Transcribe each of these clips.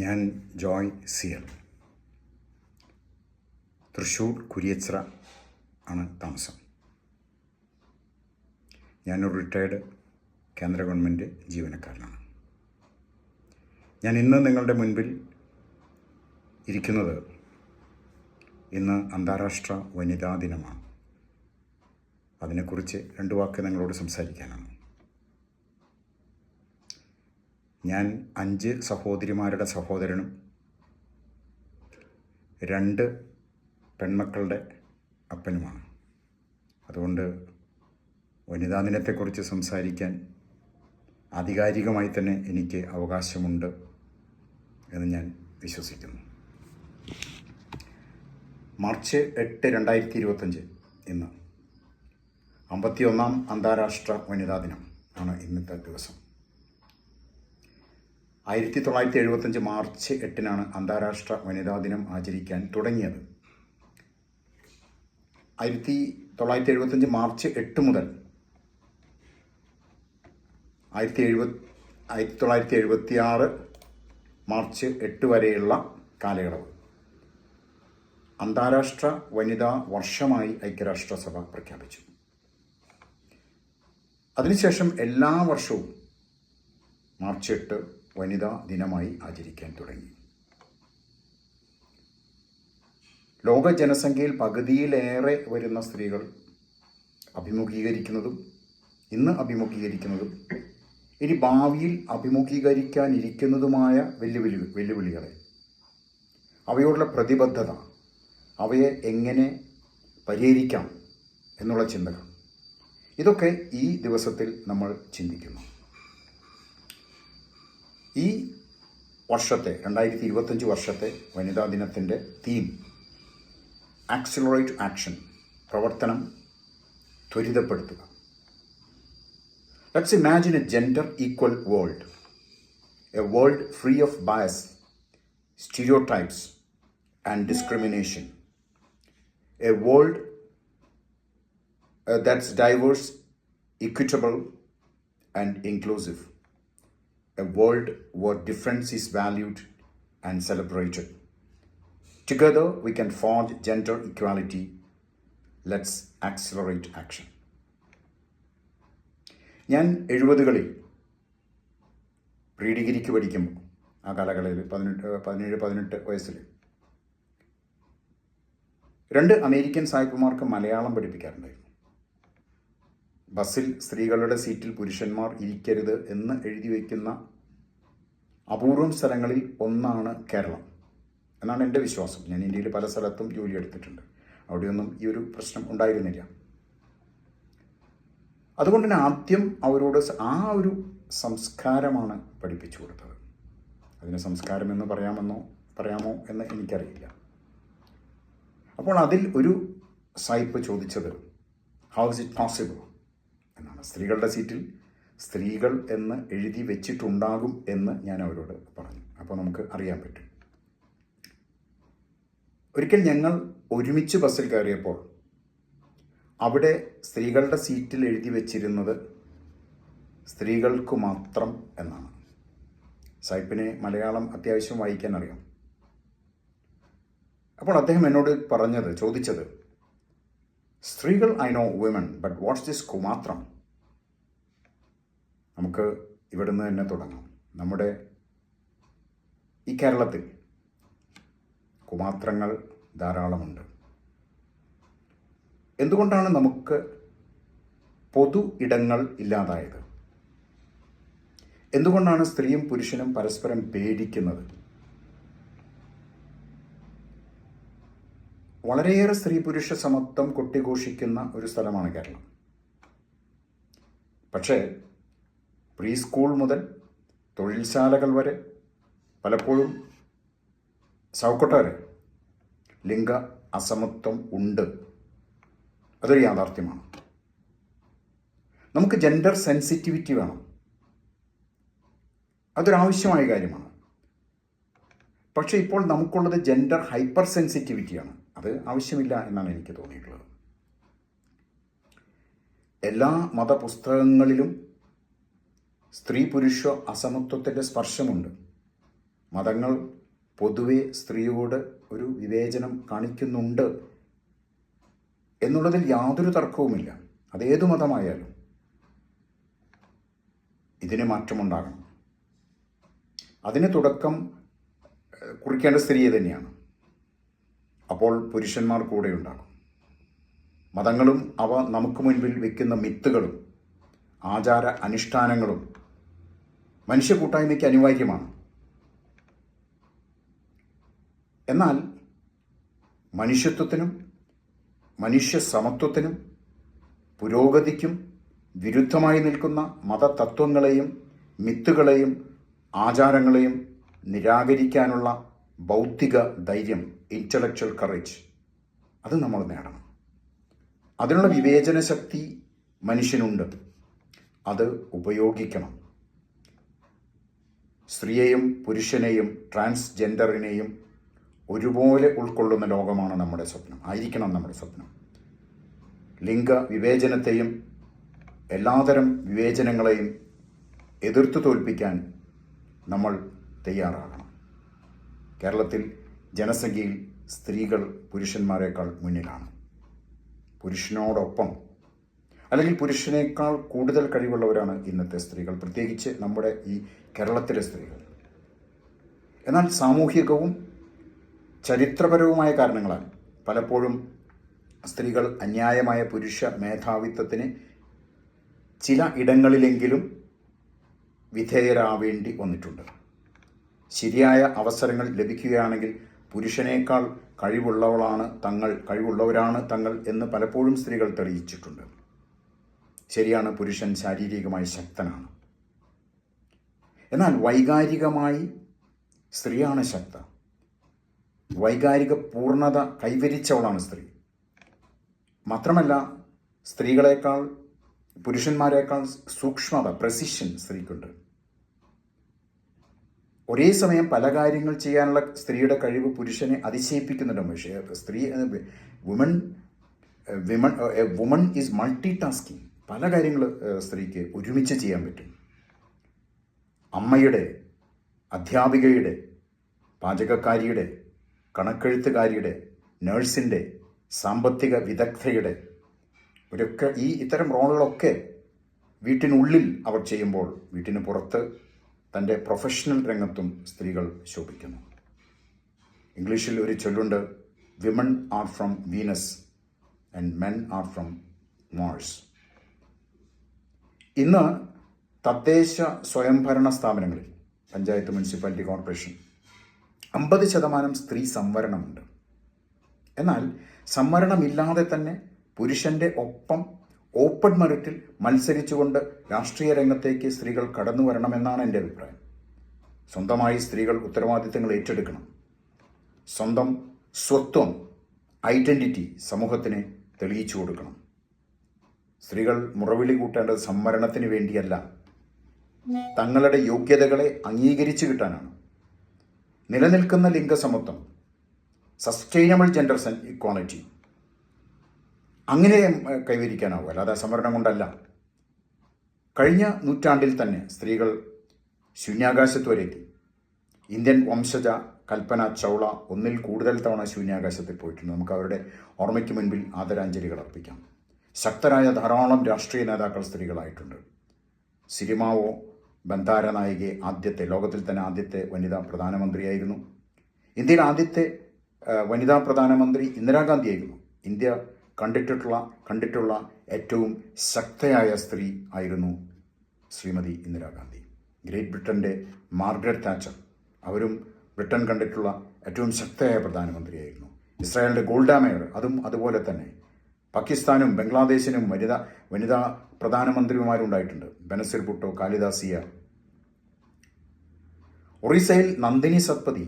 ഞാൻ ജോയ് സിയൽ, തൃശ്ശൂർ കുരിയച്ചിറ ആണ് താമസം. ഞാനൊരു റിട്ടയർഡ് കേന്ദ്ര ഗവൺമെൻറ് ജീവനക്കാരനാണ്. ഞാൻ ഇന്ന് നിങ്ങളുടെ മുൻപിൽ ഇരിക്കുന്നത് ഇന്ന് അന്താരാഷ്ട്ര വനിതാ ദിനമാണ്. അതിനെക്കുറിച്ച് 2 വാക്ക് നിങ്ങളോട് സംസാരിക്കാനാണ്. ഞാൻ 5 സഹോദരിമാരുടെ സഹോദരനും 2 പെൺമക്കളുടെ അപ്പനുമാണ്. അതുകൊണ്ട് വനിതാ ദിനത്തെക്കുറിച്ച് സംസാരിക്കാൻ ആധികാരികമായി തന്നെ എനിക്ക് അവകാശമുണ്ട് എന്ന് ഞാൻ വിശ്വസിക്കുന്നു. മാർച്ച് 8, 2025 ഇന്ന് 51ാം അന്താരാഷ്ട്ര വനിതാ ദിനം ആണ് ഇന്നത്തെ ദിവസം. 1975 മാർച്ച് 8 അന്താരാഷ്ട്ര വനിതാ ദിനം ആചരിക്കാൻ തുടങ്ങിയത്. 1975 മാർച്ച് 8 മുതൽ 1976 മാർച്ച് 8 വരെയുള്ള കാലയളവ് അന്താരാഷ്ട്ര വനിതാ വർഷമായി ഐക്യരാഷ്ട്രസഭ പ്രഖ്യാപിച്ചു. അതിനുശേഷം എല്ലാ വർഷവും മാർച്ച് 8 വനിതാ ദിനമായി ആചരിക്കാൻ തുടങ്ങി. ലോക ജനസംഖ്യയിൽ പകുതിയിലേറെ വരുന്ന സ്ത്രീകൾ ഇന്ന് അഭിമുഖീകരിക്കുന്നതും ഇനി ഭാവിയിൽ അഭിമുഖീകരിക്കാനിരിക്കുന്നതുമായ വെല്ലുവിളികളെ, അവയോടുള്ള പ്രതിബദ്ധത, അവയെ എങ്ങനെ പരിഹരിക്കാം എന്നുള്ള ചിന്തകൾ, ഇതൊക്കെ ഈ ദിവസത്തിൽ നമ്മൾ ചിന്തിക്കുന്നു. ഈ വർഷത്തെ 2025 വർഷത്തെ വനിതാ ദിനത്തിൻ്റെ തീം ആക്സിലറേറ്റ് ആക്ഷൻ, പ്രവർത്തനം ത്വരിതപ്പെടുത്തുക. Let's imagine a gender equal world, a world free of bias, stereotypes and discrimination, a world that's diverse, equitable and inclusive, a world where difference is valued and celebrated. Together we can forge gender equality. Let's accelerate action. ഞാൻ 70കളിൽ pre ഡിഗ്രിക്ക് പഠിക്കുമ്പോൾ, ആ കാലങ്ങളിൽ 17-18 വയസ്സിൽ 2 American സായിപ്പുമാർക്ക് Malayalam പഠിപ്പിക്കാറുണ്ടായിരുന്നു. ബസ്സിൽ സ്ത്രീകളുടെ സീറ്റിൽ പുരുഷന്മാർ ഇരിക്കരുത് എന്ന് എഴുതി വയ്ക്കുന്ന അപൂർവം സ്ഥലങ്ങളിൽ ഒന്നാണ് കേരളം എന്നാണ് എൻ്റെ വിശ്വാസം. ഞാൻ ഇന്ത്യയിൽ പല സ്ഥലത്തും ജോലി എടുത്തിട്ടുണ്ട്. അവിടെയൊന്നും ഈ ഒരു പ്രശ്നം ഉണ്ടായിരുന്നില്ല. അതുകൊണ്ട് തന്നെ ആദ്യം അവരോട് ആ ഒരു സംസ്കാരമാണ് പഠിപ്പിച്ചു കൊടുത്തത്. അതിന് സംസ്കാരമെന്ന് പറയാമോ എന്ന് എനിക്കറിയില്ല. അപ്പോൾ അതിൽ ഒരു സായിപ്പ് ചോദിച്ചത്, ഹൗ ഇസ് ഇറ്റ് പോസിബിൾ എന്നാണ്. സ്ത്രീകളുടെ സീറ്റിൽ സ്ത്രീകൾ എന്ന് എഴുതി വെച്ചിട്ടുണ്ടാകും എന്ന് ഞാൻ അവരോട് പറഞ്ഞു. അപ്പോൾ നമുക്ക് അറിയാൻ പറ്റും. ഒരിക്കൽ ഞങ്ങൾ ഒരുമിച്ച് ബസ്സിൽ കയറിയപ്പോൾ അവിടെ സ്ത്രീകളുടെ സീറ്റിൽ എഴുതി വെച്ചിരുന്നത് സ്ത്രീകൾക്ക് മാത്രം എന്നാണ്. സായിപ്പിന് മലയാളം അത്യാവശ്യം വായിക്കാൻ അറിയാം. അപ്പോൾ അദ്ദേഹം എന്നോട് ചോദിച്ചത്, സ്ത്രീകൾ I know women, but what's this കുമാത്രം? നമുക്ക് ഇവിടുന്ന് തന്നെ തുടങ്ങാം. നമ്മുടെ ഈ കേരളത്തിൽ കുമാത്രങ്ങൾ ധാരാളമുണ്ട്. എന്തുകൊണ്ടാണ് നമുക്ക് പൊതു ഇടങ്ങൾ ഇല്ലാതായത്? എന്തുകൊണ്ടാണ് സ്ത്രീയും പുരുഷനും പരസ്പരം പേടിക്കുന്നത്? വളരെയേറെ സ്ത്രീ പുരുഷ സമത്വം കൊട്ടിഘോഷിക്കുന്ന ഒരു സ്ഥലമാണ് കേരളം. പക്ഷേ പ്രീ സ്കൂൾ മുതൽ തൊഴിൽശാലകൾ വരെ, പലപ്പോഴും ചൗക്കട്ട വരെ ലിംഗ അസമത്വം ഉണ്ട്. അതൊരു യാഥാർത്ഥ്യമാണ്. നമുക്ക് ജെൻഡർ സെൻസിറ്റിവിറ്റി വേണം. അതൊരാവശ്യമായ കാര്യമാണ്. പക്ഷേ ഇപ്പോൾ നമുക്കുള്ളത് ജെൻഡർ ഹൈപ്പർ സെൻസിറ്റിവിറ്റിയാണ്. അത് ആവശ്യമില്ല എന്നാണ് എനിക്ക് തോന്നിയിട്ടുള്ളത്. എല്ലാ മതപുസ്തകങ്ങളിലും സ്ത്രീ പുരുഷ അസമത്വത്തിൻ്റെ സ്പർശമുണ്ട്. മതങ്ങൾ പൊതുവെ സ്ത്രീയോട് ഒരു വിവേചനം കാണിക്കുന്നുണ്ട് എന്നുള്ളതിൽ യാതൊരു തർക്കവുമില്ല. അതേതു മതമായാലും ഇതിന് മാറ്റമുണ്ടാകണം. അതിന് തുടക്കം കുറിക്കേണ്ട സ്ത്രീയെ തന്നെയാണ്. അപ്പോൾ പുരുഷന്മാർ കൂടെ ഉണ്ടാകും. മതങ്ങളും അവ നമുക്ക് മുൻപിൽ വയ്ക്കുന്ന മിത്തുകളും ആചാര അനുഷ്ഠാനങ്ങളും മനുഷ്യ കൂട്ടായ്മയ്ക്ക് അനിവാര്യമാണ്. എന്നാൽ മനുഷ്യത്വത്തിനും മനുഷ്യ സമത്വത്തിനും പുരോഗതിക്കും വിരുദ്ധമായി നിൽക്കുന്ന മതതത്വങ്ങളെയും മിത്തുകളെയും ആചാരങ്ങളെയും നിരാകരിക്കാനുള്ള ബൗദ്ധിക ധൈര്യം, ഇൻ്റലക്ച്വൽ കറേജ്, അത് നമ്മൾ നേടണം. അതിനുള്ള വിവേചന ശക്തി മനുഷ്യനുണ്ട്. അത് ഉപയോഗിക്കണം. സ്ത്രീയെയും പുരുഷനെയും ട്രാൻസ്ജെൻഡറിനെയും ഒരുപോലെ ഉൾക്കൊള്ളുന്ന ലോകമാണ് നമ്മുടെ സ്വപ്നം, ആയിരിക്കണം നമ്മുടെ സ്വപ്നം. ലിംഗ വിവേചനത്തെയും എല്ലാതരം വിവേചനങ്ങളെയും എതിർത്തു തോൽപ്പിക്കാൻ നമ്മൾ തയ്യാറാകണം. കേരളത്തിൽ ജനസംഖ്യയിൽ സ്ത്രീകൾ പുരുഷന്മാരെക്കാൾ മുന്നിലാണ്. പുരുഷനോടൊപ്പം അല്ലെങ്കിൽ പുരുഷനേക്കാൾ കൂടുതൽ കഴിവുള്ളവരാണ് ഇന്നത്തെ സ്ത്രീകൾ, പ്രത്യേകിച്ച് നമ്മുടെ ഈ കേരളത്തിലെ സ്ത്രീകൾ. എന്നാൽ സാമൂഹികവും ചരിത്രപരവുമായ കാരണങ്ങളാൽ പലപ്പോഴും സ്ത്രീകൾ അന്യായമായ പുരുഷ മേധാവിത്വത്തിന് ചില ഇടങ്ങളിലെങ്കിലും വിധേയരാവേണ്ടി വന്നിട്ടുണ്ട്. ശരിയായ അവസരങ്ങൾ ലഭിക്കുകയാണെങ്കിൽ പുരുഷനേക്കാൾ കഴിവുള്ളവരാണ് തങ്ങൾ എന്ന് പലപ്പോഴും സ്ത്രീകൾ തെളിയിച്ചിട്ടുണ്ട്. ശരിയാണ്, പുരുഷൻ ശാരീരികമായി ശക്തനാണ്. എന്നാൽ വൈകാരികമായി സ്ത്രീയാണ് ശക്ത. വൈകാരിക പൂർണ്ണത കൈവരിച്ചവളാണ് സ്ത്രീ. മാത്രമല്ല, സ്ത്രീകളെക്കാൾ പുരുഷന്മാരെക്കാൾ സൂക്ഷ്മത, പ്രസിഷൻ സ്ത്രീക്കുണ്ട്. ഒരേ സമയം പല കാര്യങ്ങൾ ചെയ്യാനുള്ള സ്ത്രീയുടെ കഴിവ് പുരുഷനെ അതിശയിപ്പിക്കുന്നുണ്ട്. പക്ഷേ സ്ത്രീ വുമൺ ഈസ് മൾട്ടി ടാസ്കിങ്. പല കാര്യങ്ങൾ സ്ത്രീക്ക് ഒരുമിച്ച് ചെയ്യാൻ പറ്റും. അമ്മയുടെ, അധ്യാപികയുടെ, പാചകക്കാരിയുടെ, കണക്കെഴുത്തുകാരിയുടെ, നഴ്സിൻ്റെ, സാമ്പത്തിക വിദഗ്ധയുടെ ഇത്തരം റോളുകളൊക്കെ വീട്ടിനുള്ളിൽ അവർ ചെയ്യുമ്പോൾ വീട്ടിന് പുറത്ത് തൻ്റെ പ്രൊഫഷണൽ രംഗത്തും സ്ത്രീകൾ ശോഭിക്കുന്നു. ഇംഗ്ലീഷിൽ ഒരു ചൊല്ലുണ്ട്, women are from Venus and men are from Mars. ഇന്ന് തദ്ദേശ സ്വയംഭരണ സ്ഥാപനങ്ങളിൽ, പഞ്ചായത്ത്, മുനിസിപ്പാലിറ്റി, കോർപ്പറേഷൻ 50% സ്ത്രീ സംവരണമുണ്ട്. എന്നാൽ സംവരണമില്ലാതെ തന്നെ പുരുഷൻ്റെ ഒപ്പം ഓപ്പൺ മെറിറ്റിൽ മത്സരിച്ചുകൊണ്ട് രാഷ്ട്രീയ രംഗത്തേക്ക് സ്ത്രീകൾ കടന്നു വരണമെന്നാണ് എൻ്റെ അഭിപ്രായം. സ്വന്തമായി സ്ത്രീകൾ ഉത്തരവാദിത്തങ്ങൾ ഏറ്റെടുക്കണം. സ്വന്തം സ്വത്വം, ഐഡൻറ്റിറ്റി സമൂഹത്തിന് തെളിയിച്ചു കൊടുക്കണം. സ്ത്രീകൾ മുറവിളി കൂട്ടേണ്ടത് സംവരണത്തിന് വേണ്ടിയല്ല, തങ്ങളുടെ യോഗ്യതകളെ അംഗീകരിച്ചു കിട്ടാനാണ്. നിലനിൽക്കുന്ന ലിംഗസമത്വം, സസ്റ്റൈനബിൾ ജെൻഡർ ഇക്വാളിറ്റി, അങ്ങനെ കൈവരിക്കാനാവും, അല്ലാതെ സംവരണം കൊണ്ടല്ല. കഴിഞ്ഞ നൂറ്റാണ്ടിൽ തന്നെ സ്ത്രീകൾ ശൂന്യാകാശത്ത് വരെ എത്തി. ഇന്ത്യൻ വംശജ കൽപ്പന ചൗള 1-ൽ കൂടുതൽ തവണ ശൂന്യാകാശത്തിൽ പോയിട്ടുണ്ട്. നമുക്ക് അവരുടെ ഓർമ്മയ്ക്ക് മുൻപിൽ ആദരാഞ്ജലികൾ അർപ്പിക്കാം. ശക്തരായ ധാരാളം രാഷ്ട്രീയ നേതാക്കൾ സ്ത്രീകളായിട്ടുണ്ട്. സിരിമാവോ ബന്ധാര നായികയെ ലോകത്തിൽ തന്നെ ആദ്യത്തെ വനിതാ പ്രധാനമന്ത്രിയായിരുന്നു. ഇന്ത്യയിൽ ആദ്യത്തെ വനിതാ പ്രധാനമന്ത്രി ഇന്ദിരാഗാന്ധിയായിരുന്നു. ഇന്ത്യ കണ്ടിട്ടുള്ള ഏറ്റവും ശക്തയായ സ്ത്രീ ആയിരുന്നു ശ്രീമതി ഇന്ദിരാഗാന്ധി. ഗ്രേറ്റ് ബ്രിട്ടൻ്റെ മാർഗരറ്റ് താച്ചർ, അവരും ബ്രിട്ടൻ കണ്ടിട്ടുള്ള ഏറ്റവും ശക്തയായ പ്രധാനമന്ത്രിയായിരുന്നു. ഇസ്രായേലിൻ്റെ ഗോൾഡ മേയർ, അതും അതുപോലെ തന്നെ. പാകിസ്ഥാനും ബംഗ്ലാദേശിനും വനിതാ പ്രധാനമന്ത്രിമാരുണ്ടായിട്ടുണ്ട്. ബനസിർ ഭുട്ടോ, കാലിദാസിയ. ഒറീസയിൽ നന്ദിനി സത്പതി,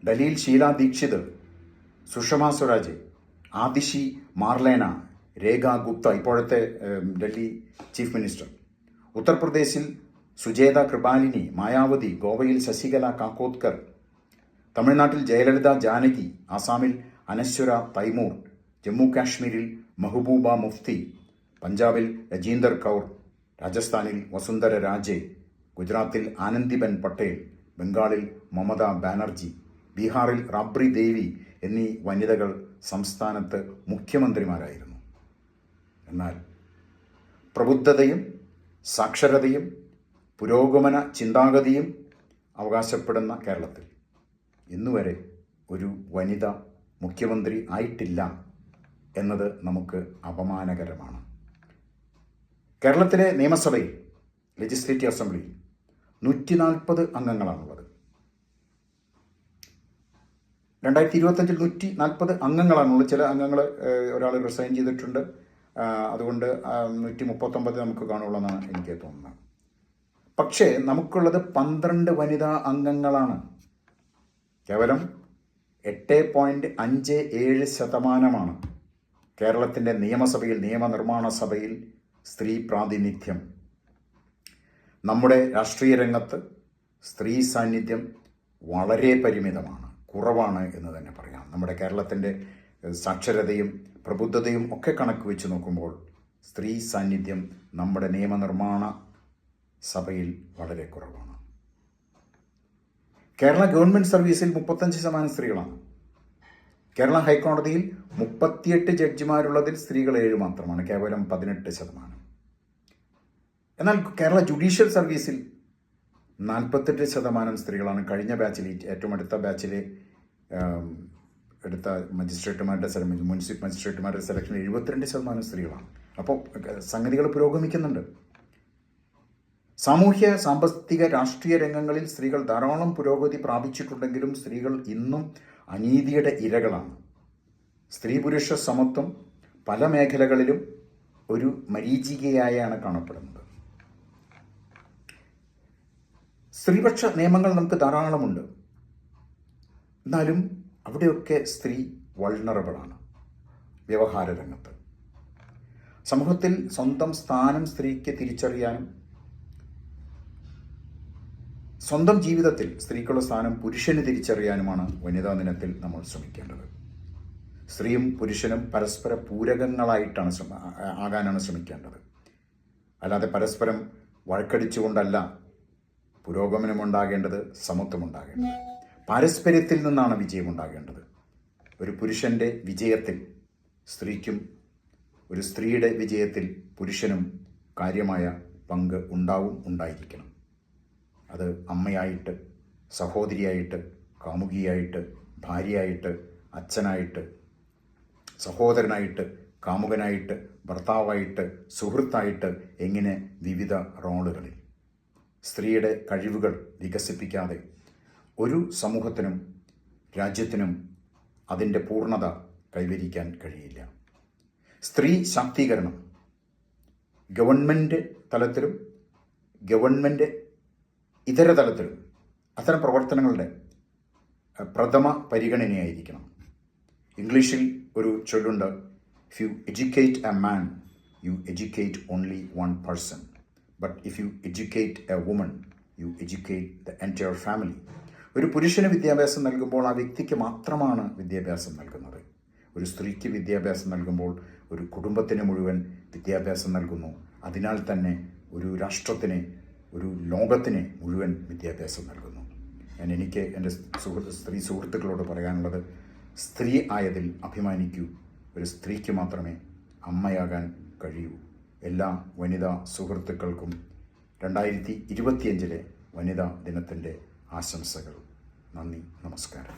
ഡൽഹിയിൽ ഷീല ദീക്ഷിത്, സുഷമ സ്വരാജ്, ആദിഷി മാർലേന, രേഖ ഗുപ്ത, ഇപ്പോഴത്തെ ഡൽഹി ചീഫ് മിനിസ്റ്റർ. ഉത്തർപ്രദേശിൽ സുജേത കൃപാലിനി, മായാവതി, ഗോവയിൽ ശശികല കാക്കോദ്കർ, തമിഴ്നാട്ടിൽ ജയലളിത, ജാനകി, ആസാമിൽ അനശ്വര തൈമൂർ, ജമ്മു കാശ്മീരിൽ മെഹബൂബ മുഫ്തി, പഞ്ചാബിൽ രജീന്ദർ കൗർ, രാജസ്ഥാനിൽ വസുന്ധര രാജെ, ഗുജറാത്തിൽ ആനന്ദിബെൻ പട്ടേൽ, ബംഗാളിൽ മമതാ ബാനർജി, ബീഹാറിൽ റാബ്രി ദേവി എന്നീ വനിതകൾ സംസ്ഥാനത്ത് മുഖ്യമന്ത്രിമാരായിരുന്നു. എന്നാൽ പ്രബുദ്ധതയും സാക്ഷരതയും പുരോഗമന ചിന്താഗതിയും അവകാശപ്പെടുന്ന കേരളത്തിൽ ഇന്നുവരെ ഒരു വനിത മുഖ്യമന്ത്രി ആയിട്ടില്ല എന്നത് നമുക്ക് അപമാനകരമാണ്. കേരളത്തിലെ നിയമസഭയിൽ, ലെജിസ്ലേറ്റീവ് അസംബ്ലിയിൽ 140 അംഗങ്ങളാണുള്ളത്. 2025 140 അംഗങ്ങളാണുള്ളത്. ചില അംഗങ്ങൾ ഒരാൾ റിസൈൻ ചെയ്തിട്ടുണ്ട്. അതുകൊണ്ട് 139 നമുക്ക് കാണുള്ളൂ എന്നാണ് എനിക്ക് തോന്നുന്നത്. പക്ഷേ നമുക്കുള്ളത് 12 വനിതാ അംഗങ്ങളാണ്. കേവലം 8.57% കേരളത്തിൻ്റെ നിയമസഭയിൽ, നിയമനിർമ്മാണ സഭയിൽ സ്ത്രീ പ്രാതിനിധ്യം. നമ്മുടെ രാഷ്ട്രീയ രംഗത്ത് സ്ത്രീ സാന്നിധ്യം വളരെ പരിമിതമാണ്, കുറവാണ് എന്ന് തന്നെ പറയാം. നമ്മുടെ കേരളത്തിൻ്റെ സാക്ഷരതയും പ്രബുദ്ധതയും ഒക്കെ കണക്ക് വെച്ച് നോക്കുമ്പോൾ സ്ത്രീ സാന്നിധ്യം നമ്മുടെ നിയമനിർമ്മാണ സഭയിൽ വളരെ കുറവാണ്. കേരള ഗവൺമെൻറ് സർവീസിൽ 35% സ്ത്രീകളാണ്. കേരള ഹൈക്കോടതിയിൽ 38 ജഡ്ജിമാരുള്ളതിൽ സ്ത്രീകൾ 7 മാത്രമാണ്, കേവലം 18%. എന്നാൽ കേരള ജുഡീഷ്യൽ സർവീസിൽ 48% സ്ത്രീകളാണ്. കഴിഞ്ഞ ബാച്ചിൽ, ഏറ്റവും അടുത്ത ബാച്ചിൽ എടുത്ത മജിസ്ട്രേറ്റുമാരുടെ മുനിസിപ്പൽ മജിസ്ട്രേറ്റുമാരുടെ സെലക്ഷൻ 72% സ്ത്രീകളാണ്. അപ്പോൾ സംഗതികൾ പുരോഗമിക്കുന്നുണ്ട്. സാമൂഹ്യ, സാമ്പത്തിക, രാഷ്ട്രീയ രംഗങ്ങളിൽ സ്ത്രീകൾ ധാരാളം പുരോഗതി പ്രാപിച്ചിട്ടുണ്ടെങ്കിലും സ്ത്രീകൾ ഇന്നും അനീതിയുടെ ഇരകളാണ്. സ്ത്രീ പുരുഷ സമത്വം പല മേഖലകളിലും ഒരു മരീചികയായാണ് കാണപ്പെടുന്നത്. സ്ത്രീപക്ഷ നിയമങ്ങൾ നമുക്ക് ധാരാളമുണ്ട്. എന്നാലും അവിടെയൊക്കെ സ്ത്രീ വൾണറബിളാണ്. വ്യവഹാര രംഗത്ത്, സമൂഹത്തിൽ സ്വന്തം സ്ഥാനം സ്ത്രീക്ക് തിരിച്ചറിയാനും സ്വന്തം ജീവിതത്തിൽ സ്ത്രീക്കുള്ള സ്ഥാനം പുരുഷന് തിരിച്ചറിയാനുമാണ് വനിതാ ദിനത്തിൽ നമ്മൾ ശ്രമിക്കേണ്ടത്. സ്ത്രീയും പുരുഷനും പരസ്പര പൂരകങ്ങളായിട്ടാണ് ആകാനാണ് ശ്രമിക്കേണ്ടത്. അല്ലാതെ പരസ്പരം വഴക്കടിച്ചുകൊണ്ടല്ല പുരോഗമനമുണ്ടാകേണ്ടത്, സമത്വമുണ്ടാകേണ്ടത്. പാരസ്പര്യത്തിൽ നിന്നാണ് വിജയമുണ്ടാകേണ്ടത്. ഒരു പുരുഷൻ്റെ വിജയത്തിൽ സ്ത്രീക്കും, ഒരു സ്ത്രീയുടെ വിജയത്തിൽ പുരുഷനും കാര്യമായ പങ്ക് ഉണ്ടായിരിക്കണം. അത് അമ്മയായിട്ട്, സഹോദരിയായിട്ട്, കാമുകിയായിട്ട്, ഭാര്യയായിട്ട്, അച്ഛനായിട്ട്, സഹോദരനായിട്ട്, കാമുകനായിട്ട്, ഭർത്താവായിട്ട്, സുഹൃത്തായിട്ട്, എങ്ങനെ വിവിധ റോളുകളിൽ. സ്ത്രീയുടെ കഴിവുകൾ വികസിപ്പിക്കാതെ ഒരു സമൂഹത്തിനും രാജ്യത്തിനും അതിൻ്റെ പൂർണ്ണത കൈവരിക്കാൻ കഴിയില്ല. സ്ത്രീ ശാക്തീകരണം ഗവൺമെൻറ് തലത്തിലും ഗവൺമെൻറ് ഇതര തലത്തിലും അത്തരം പ്രവർത്തനങ്ങളുടെ പ്രഥമ പരിഗണനയായിരിക്കണം. ഇംഗ്ലീഷിൽ ഒരു ചൊല്ലുണ്ട്, if you educate a man you educate only one person, but if you educate a woman you educate the entire family. ഒരു പുരുഷന് വിദ്യാഭ്യാസം നൽകുമ്പോൾ ആ വ്യക്തിക്ക് മാത്രമാണ് വിദ്യാഭ്യാസം നൽകുന്നത്. ഒരു സ്ത്രീക്ക് വിദ്യാഭ്യാസം നൽകുമ്പോൾ ഒരു കുടുംബത്തിന് മുഴുവൻ വിദ്യാഭ്യാസം നൽകുന്നു. അതിനാൽ തന്നെ ഒരു രാഷ്ട്രത്തിന്, ഒരു ലോകത്തിന് മുഴുവൻ വിദ്യാഭ്യാസം നൽകുന്നു. എനിക്ക് എൻ്റെ സ്ത്രീ സുഹൃത്തുക്കളോട് പറയാനുള്ളത്, സ്ത്രീ ആയതിൽ അഭിമാനിക്കൂ. ഒരു സ്ത്രീക്ക് മാത്രമേ അമ്മയാകാൻ കഴിയൂ. എല്ലാ വനിതാ സുഹൃത്തുക്കൾക്കും 2025 വനിതാ ദിനത്തിൻ്റെ ആശംസകൾ. നന്ദി, നമസ്കാരം.